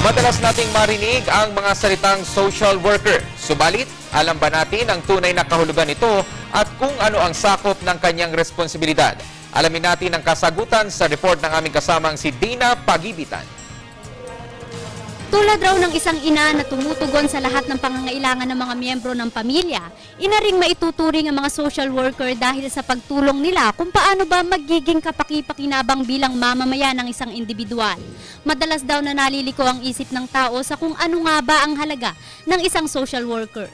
Madalas nating marinig ang mga salitang social worker. Subalit, alam ba natin ang tunay na kahulugan nito at kung ano ang sakop ng kanyang responsibilidad? Alamin natin ang kasagutan sa report ng aming kasamang si Dina Pagibitan. Tulad raw ng isang ina na tumutugon sa lahat ng pangangailangan ng mga miyembro ng pamilya, ina ring maituturing ang mga social worker dahil sa pagtulong nila kung paano ba magiging kapaki-pakinabang bilang mamamayan ng isang individual. Madalas daw na naliliko ang isip ng tao sa kung ano nga ba ang halaga ng isang social worker.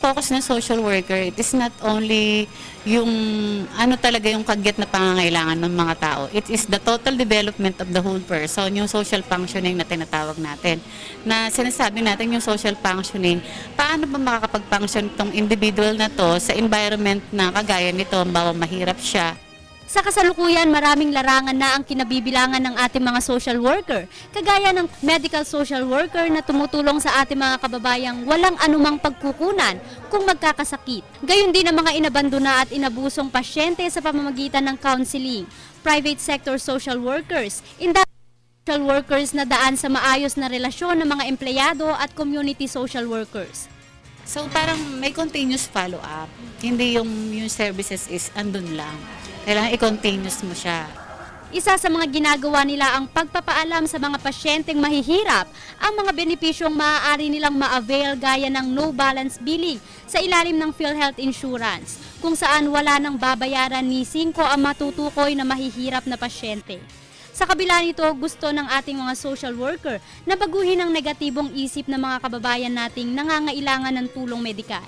Focus ng social worker, it is not only yung ano talaga yung kagyat na pangangailangan ng mga tao. It is the total development of the whole person, yung social functioning na tinatawag natin. Na sinasabi natin yung social functioning, paano ba makakapag-function itong individual na to sa environment na kagaya nito, bawa mahirap siya. Sa kasalukuyan, maraming larangan na ang kinabibilangan ng ating mga social worker, kagaya ng medical social worker na tumutulong sa ating mga kababayang walang anumang pagkukunan kung magkakasakit. Gayon din ang mga inabandona at inabusong pasyente sa pamamagitan ng counseling, private sector social workers, social workers na daan sa maayos na relasyon ng mga empleyado at community social workers. So parang may continuous follow-up, hindi yung services is andun lang. Kailangan i-continuous mo siya. Isa sa mga ginagawa nila ang pagpapaalam sa mga pasyenteng mahihirap ang mga benepisyong maaari nilang ma-avail gaya ng no balance billing sa ilalim ng PhilHealth Insurance, kung saan wala nang babayaran ni 5 ang matutukoy na mahihirap na pasyente. Sa kabila nito, gusto ng ating mga social worker na baguhin ang negatibong isip ng mga kababayan nating nangangailangan ng tulong medikal.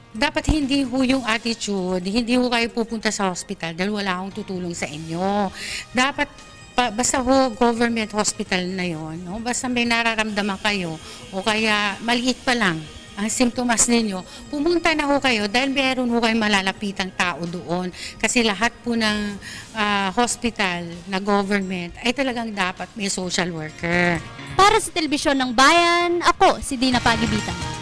Dapat hindi ho yung attitude, hindi ho kayo pupunta sa hospital dahil wala akong tutulong sa inyo. Dapat, basta ho government hospital na yon, no? Basta may nararamdaman kayo o kaya maliit pa lang ang simptomas ninyo, pumunta na ho kayo dahil meron ho kayong malalapitang tao doon. Kasi lahat po ng hospital na government ay talagang dapat may social worker. Para sa Telebisyon ng Bayan, ako si Dina Pagibitan.